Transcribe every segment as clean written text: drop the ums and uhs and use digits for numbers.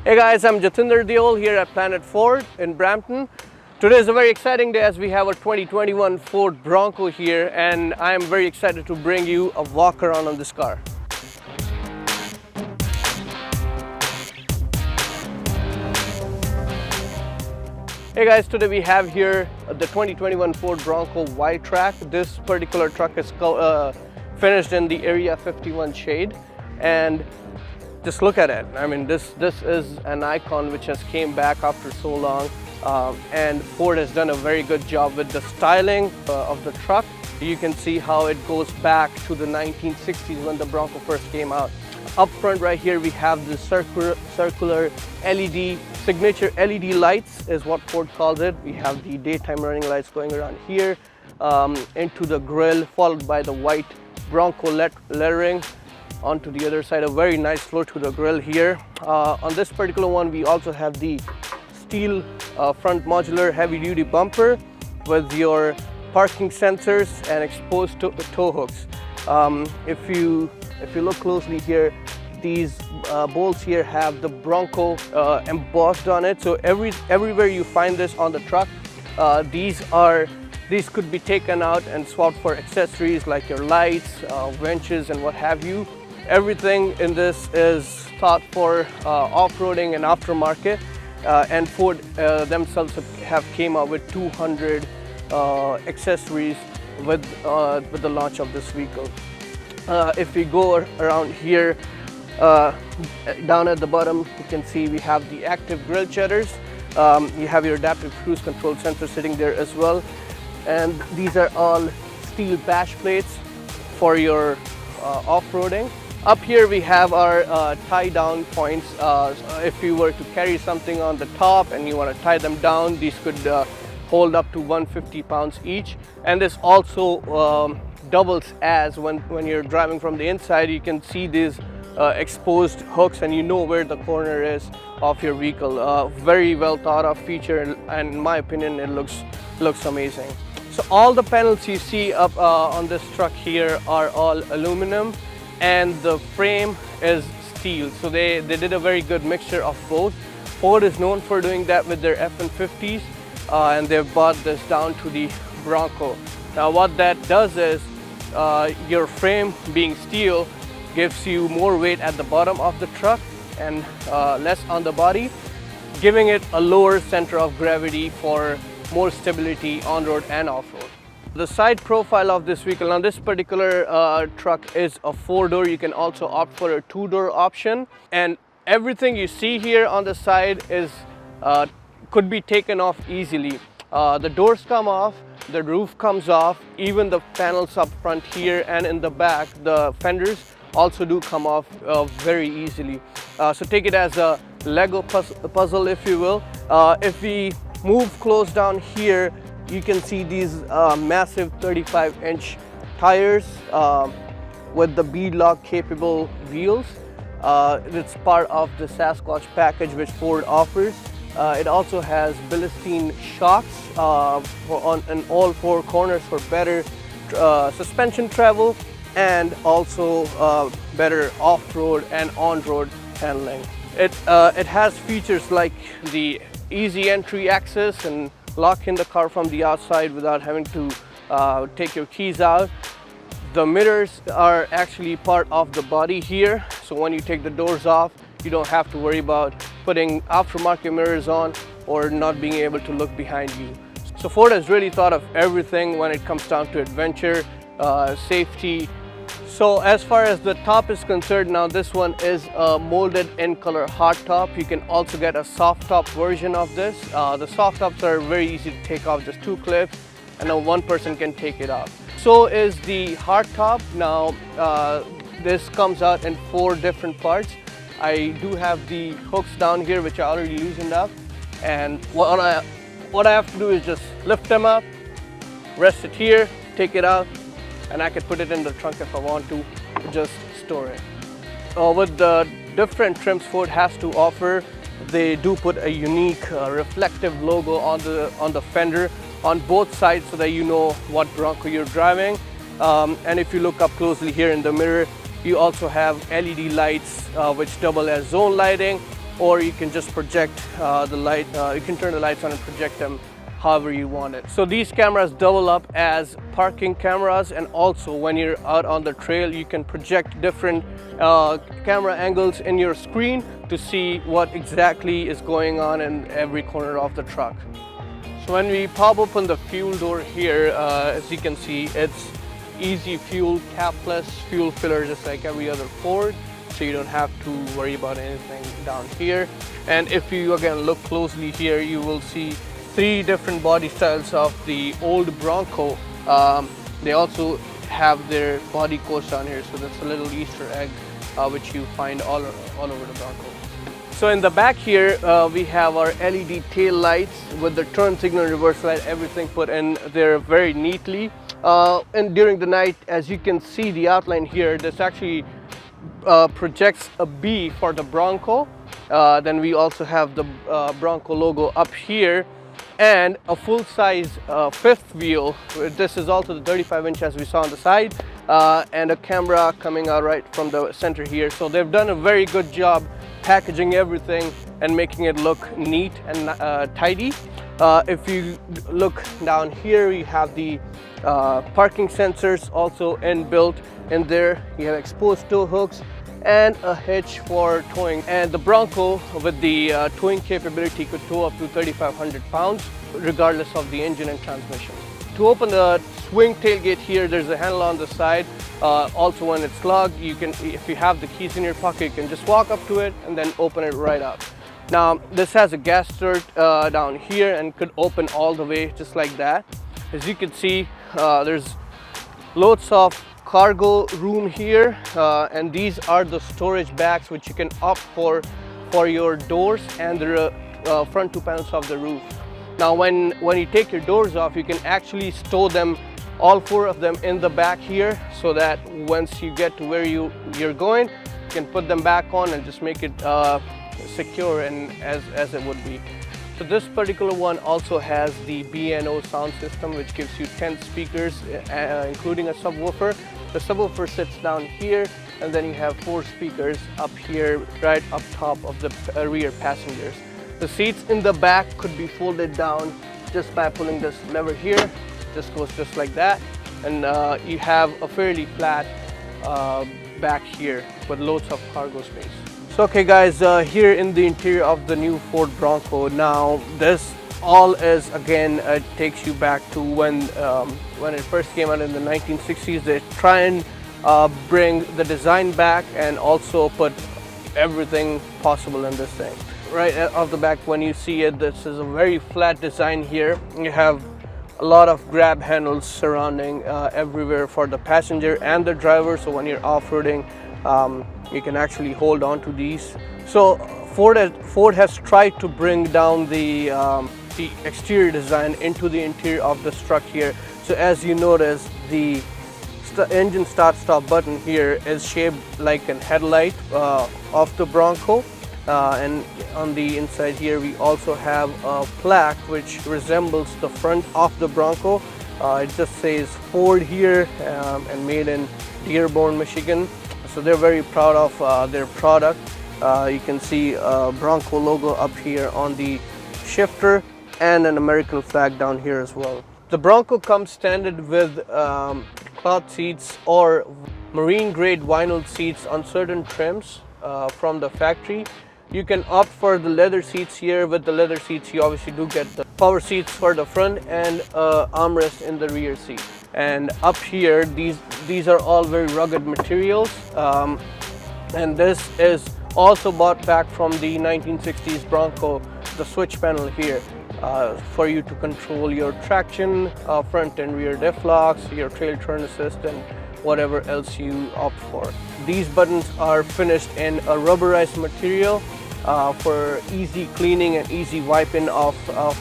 Hey guys, I'm Jatinder Diol here at Planet Ford in Brampton. Today is a very exciting day as we have a 2021 Ford Bronco here, and I am very excited to bring you a walk around on this car. Hey guys, today we have here the 2021 Ford Bronco Y-Track. This particular truck is finished in the Area 51 shade, and just look at it. I mean, this is an icon which has came back after so long, and Ford has done a very good job with the styling of the truck. You can see how it goes back to the 1960s when the Bronco first came out. Up front right here we have the circular LED, signature LED lights is what Ford calls it. We have the daytime running lights going around here into the grille, followed by the white Bronco lettering onto the other side. A very nice floor to the grille here. On this particular one we also have the steel front modular heavy duty bumper with your parking sensors and exposed tow hooks. If you look closely here, these bolts here have the Bronco embossed on it. So everywhere you find this on the truck, these could be taken out and swapped for accessories like your lights, wrenches, and what have you. Everything in this is thought for off-roading and aftermarket, and Ford themselves have came up with 200 accessories with the launch of this vehicle. If we go around here, down at the bottom you can see we have the active grille shutters. You have your adaptive cruise control sensor sitting there as well, and these are all steel bash plates for your off-roading. Up here we have our tie down points. If you were to carry something on the top and you want to tie them down, these could hold up to 150 pounds each. And this also doubles as when you're driving from the inside, you can see these exposed hooks and you know where the corner is of your vehicle. Very well thought of feature, and in my opinion it looks amazing. So all the panels you see up on this truck here are all aluminum, and the frame is steel. So they did a very good mixture of both. Ford is known for doing that with their F-150s, and they've brought this down to the Bronco. Now what that does is your frame being steel gives you more weight at the bottom of the truck and less on the body, giving it a lower center of gravity for more stability on-road and off-road. The side profile of this vehicle, now this particular truck is a 4-door. You can also opt for a 2-door option, and everything you see here on the side is could be taken off easily. The doors come off, the roof comes off, even the panels up front here and in the back, the fenders also do come off very easily. So take it as a Lego puzzle, if you will. If we move close down here, you can see these massive 35-inch tires with the beadlock capable wheels. It's part of the Sasquatch package which Ford offers. It also has Bilstein shocks on all 4 corners for better suspension travel, and also better off-road and on-road handling. It has features like the easy entry access and lock in the car from the outside without having to take your keys out. The mirrors are actually part of the body here, so when you take the doors off, you don't have to worry about putting aftermarket mirrors on or not being able to look behind you. So Ford has really thought of everything when it comes down to adventure, safety. So as far as the top is concerned, now this one is a molded in color hard top. You can also get a soft top version of this. The soft tops are very easy to take off, just 2 clips, and then one person can take it off. So is the hard top. Now this comes out in 4 different parts. I do have the hooks down here which I already loosened up, and what I have to do is just lift them up, rest it here, take it out, and I could put it in the trunk if I want to just store it. With the different trims Ford has to offer, they do put a unique reflective logo on the fender on both sides so that you know what Bronco you're driving. And if you look up closely here in the mirror, you also have LED lights which double as zone lighting, or you can just project the light. You can turn the lights on and project them however you want it. So these cameras double up as parking cameras, and also when you're out on the trail you can project different camera angles in your screen to see what exactly is going on in every corner of the truck. So when we pop open the fuel door here, as you can see, it's easy fuel, capless fuel filler just like every other Ford, so you don't have to worry about anything down here. And if you again look closely here, you will see 3 different body styles of the old Bronco. They also have their body coats down here, so that's a little Easter egg which you find all over the Bronco. So in the back here, we have our LED tail lights with the turn signal, reverse light, everything put in there very neatly. And during the night, as you can see the outline here, this actually projects a B for the Bronco. Then we also have the Bronco logo up here, and a full-size fifth wheel. This is also the 35-inch as we saw on the side, and a camera coming out right from the center here. So they've done a very good job packaging everything and making it look neat and tidy. If you look down here, you have the parking sensors also inbuilt in there. You have exposed tow hooks and a hitch for towing. And the Bronco with the towing capability could tow up to 3,500 pounds regardless of the engine and transmission. To open the swing tailgate here, there's a handle on the side. Also when it's locked, you can, if you have the keys in your pocket, you can just walk up to it and then open it right up. Now this has a gas start down here and could open all the way just like that. As you can see, there's loads of cargo room here, and these are the storage bags which you can opt for your doors and the front 2 panels of the roof. Now when you take your doors off, you can actually store them, all 4 of them, in the back here, so that once you get to where you're going, you can put them back on and just make it secure and as it would be. So this particular one also has the B&O sound system, which gives you 10 speakers, including a subwoofer. The subwoofer sits down here, and then you have 4 speakers up here, right up top of the rear passengers. The seats in the back could be folded down just by pulling this lever here. This goes just like that, and you have a fairly flat back here with loads of cargo space. So okay guys, here in the interior of the new Ford Bronco, now this all is, again, takes you back to when it first came out in the 1960s. They try and bring the design back and also put everything possible in this thing. Right off the back, when you see it, this is a very flat design here. You have a lot of grab handles surrounding everywhere for the passenger and the driver, so when you're off-roading, you can actually hold on to these. So Ford has tried to bring down the exterior design into the interior of this truck here. So as you notice, the engine start-stop button here is shaped like a headlight of the Bronco. And on the inside here, we also have a plaque which resembles the front of the Bronco. It just says Ford here, and made in Dearborn, Michigan. So they're very proud of their product. You can see a Bronco logo up here on the shifter and an American flag down here as well. The Bronco comes standard with cloth seats or marine grade vinyl seats on certain trims from the factory. You can opt for the leather seats here. With the leather seats, you obviously do get the power seats for the front and armrest in the rear seat. And up here, these are all very rugged materials, and this is also bought back from the 1960s Bronco, the switch panel here, for you to control your traction, front and rear diff locks, your trail turn assist, and whatever else you opt for. These buttons are finished in a rubberized material for easy cleaning and easy wiping of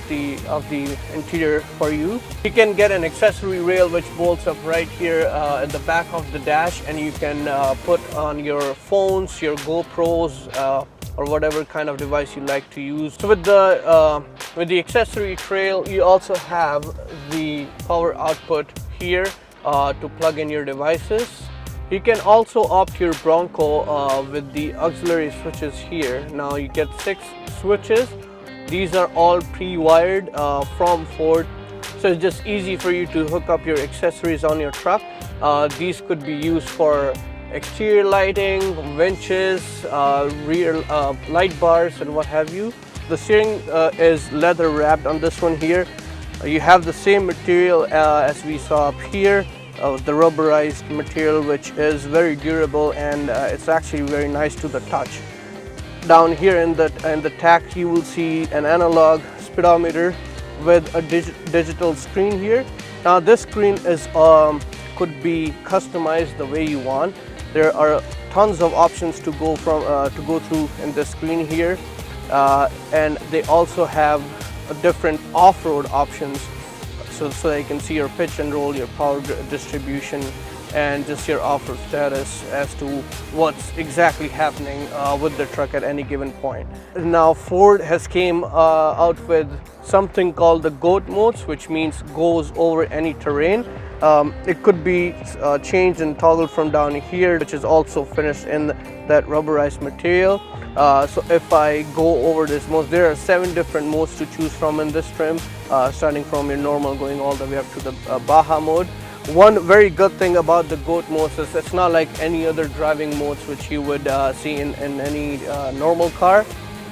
the interior for you. You can get an accessory rail which bolts up right here at the back of the dash, and you can put on your phones, your GoPros, or whatever kind of device you like to use. So with the accessory trail, you also have the power output here to plug in your devices. You can also opt your Bronco with the auxiliary switches here. Now you get 6 switches. These are all pre-wired from Ford, so it's just easy for you to hook up your accessories on your truck. These could be used for exterior lighting, winches, rear light bars, and what have you. The steering is leather wrapped on this one here. You have the same material as we saw up here, the rubberized material, which is very durable, and it's actually very nice to the touch. Down here in the tach, you will see an analog speedometer with a digital screen here. Now this screen is could be customized the way you want. There are tons of options to go through in the screen here, and they also have different off-road options, so you can see your pitch and roll, your power distribution, and just your off-road status as to what's exactly happening with the truck at any given point. Now Ford has came out with something called the G.O.A.T modes, which means goes over any terrain. It could be changed and toggled from down here, which is also finished in that rubberized material. So if I go over this mode, there are 7 different modes to choose from in this trim, starting from your normal going all the way up to the Baja mode. One very good thing about the G.O.A.T modes is it's not like any other driving modes which you would see in any normal car.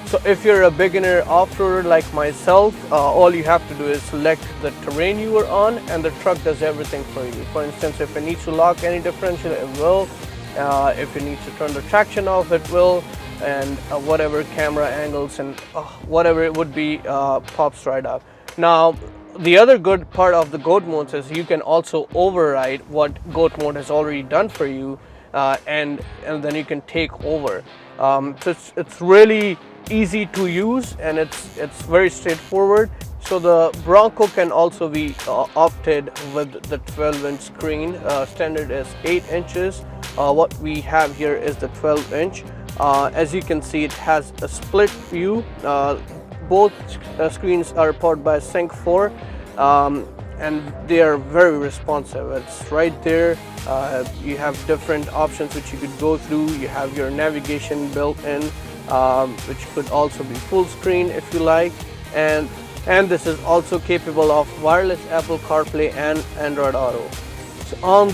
So if you're a beginner off-roader like myself, all you have to do is select the terrain you are on, and the truck does everything for you. For instance, if it needs to lock any differential, it will. If it needs to turn the traction off, it will. And whatever camera angles and whatever it would be pops right up. Now the other good part of the G.O.A.T modes is you can also override what G.O.A.T mode has already done for you, and then you can take over. So it's really easy to use, and it's very straightforward. So the Bronco can also be opted with the 12-inch screen. Standard is 8 inches. What we have here is the 12-inch. As you can see, it has a split view. Both screens are powered by Sync 4, and they are very responsive. It's right there. You have different options which you could go through. You have your navigation built in, which could also be full screen if you like, and this is also capable of wireless Apple CarPlay and Android Auto. So on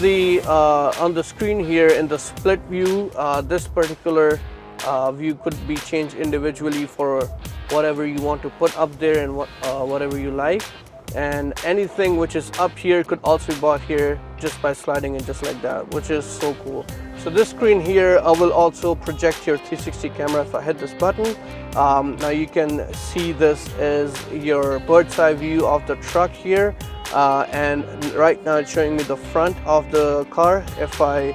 the screen here in the split view, this particular view could be changed individually for whatever you want to put up there and whatever you like, and anything which is up here could also be bought here just by sliding it just like that, which is so cool. So this screen here will also project your 360 camera. If I hit this button, now you can see this is your bird's eye view of the truck here, and right now it's showing me the front of the car. If I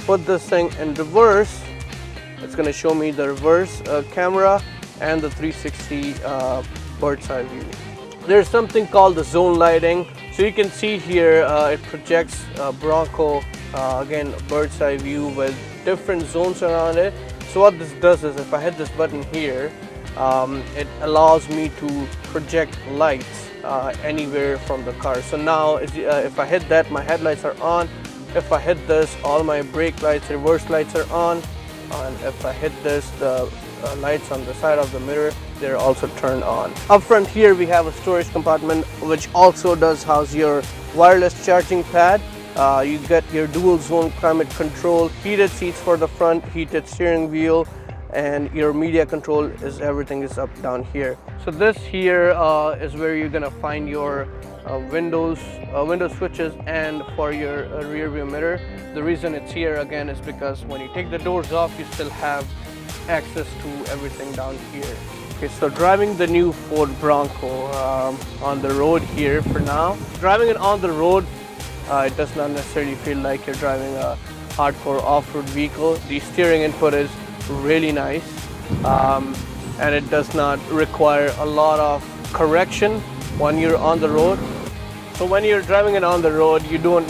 put this thing in reverse, it's going to show me the reverse camera and the 360 bird's eye view. There's something called the zone lighting. So you can see here it projects Bronco, again bird's eye view with different zones around it. So what this does is if I hit this button here, it allows me to project lights anywhere from the car. So now if I hit that, my headlights are on. If I hit this, all my brake lights, reverse lights are on. And if I hit this, the lights on the side of the mirror, they're also turned on. Up front here we have a storage compartment which also does house your wireless charging pad. You get your dual zone climate control, heated seats for the front, heated steering wheel, and your media control is everything is up down here. So this here is where you're gonna find your window switches and for your rear view mirror. The reason it's here again is because when you take the doors off, you still have access to everything down here. Okay, so driving the new Ford Bronco on the road here for now. Driving it on the road, it does not necessarily feel like you're driving a hardcore off-road vehicle. The steering input is really nice, and it does not require a lot of correction when you're on the road. So when you're driving it on the road, you don't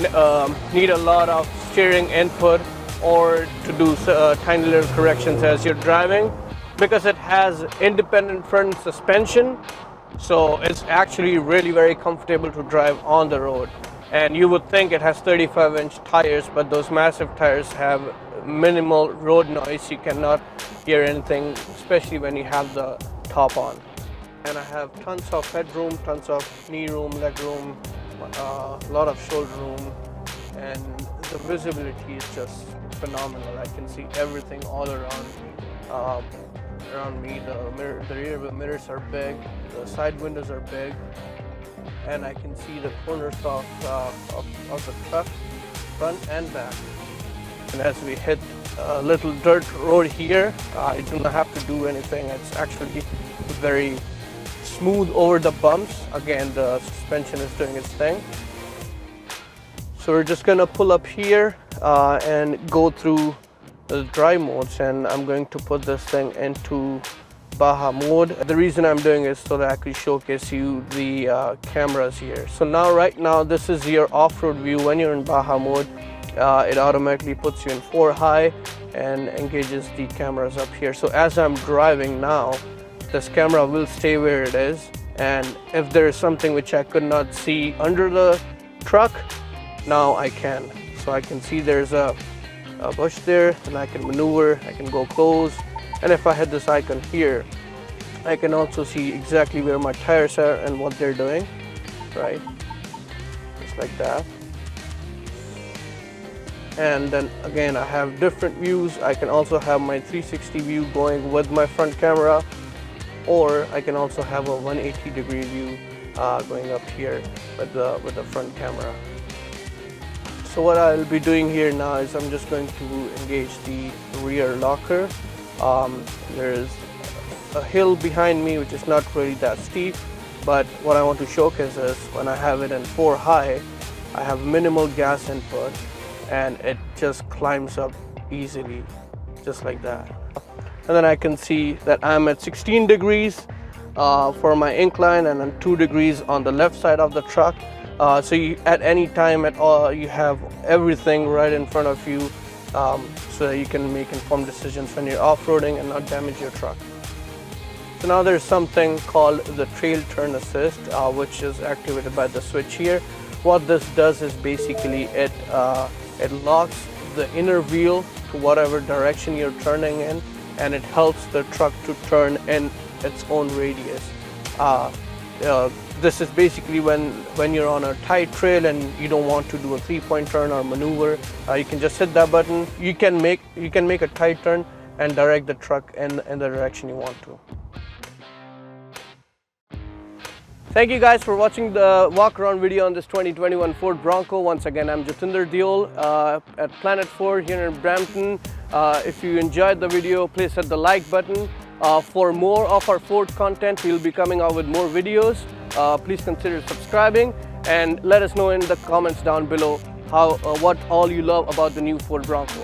need a lot of steering input or to do tiny little corrections as you're driving, because it has independent front suspension. So it's actually really very comfortable to drive on the road. And you would think it has 35-inch tires, but those massive tires have minimal road noise. You cannot hear anything, especially when you have the top on. And I have tons of headroom, tons of knee room, leg room, a lot of shoulder room, and the visibility is just phenomenal. I can see everything all around me. The rear mirrors are big, the side windows are big, and I can see the corners of the truck, front and back. And as we hit a little dirt road here, I do not have to do anything. It's actually very smooth over the bumps. Again, the suspension is doing its thing. So we're just gonna pull up here and go through the drive modes, and I'm going to put this thing into Baja mode. The reason I'm doing it is so that I could showcase you the cameras here. So right now this is your off-road view. When you're in Baja mode, it automatically puts you in 4 high and engages the cameras up here. So as I'm driving now, this camera will stay where it is, and if there is something which I could not see under the truck, now I can. So I can see there's a bush there, and I can maneuver, I can go close, and if I hit this icon here, I can also see exactly where my tires are and what they're doing, right? Just like that. And then again, I have different views. I can also have my 360 view going with my front camera, or I can also have a 180-degree view going up here with the front camera. So what I'll be doing here now is I'm just going to engage the rear locker. There's a hill behind me which is not really that steep, but what I want to showcase is when I have it in 4 high, I have minimal gas input and it just climbs up easily, just like that. And then I can see that I'm at 16 degrees for my incline, and then 2 degrees on the left side of the truck. So at any time at all, you have everything right in front of you, so that you can make informed decisions when you're off-roading and not damage your truck. So now there's something called the trail turn assist, which is activated by the switch here. What this does is basically it locks the inner wheel to whatever direction you're turning in, and it helps the truck to turn in its own radius. This is basically when you're on a tight trail and you don't want to do a 3-point turn or maneuver, you can just hit that button. You can make a tight turn and direct the truck in the direction you want to. Thank you guys for watching the walk around video on this 2021 Ford Bronco. Once again, I'm Jatinder Deol at Planet Ford here in Brampton. If you enjoyed the video, please hit the like button. For more of our Ford content, we'll be coming out with more videos. Please consider subscribing and let us know in the comments down below what all you love about the new Ford Bronco.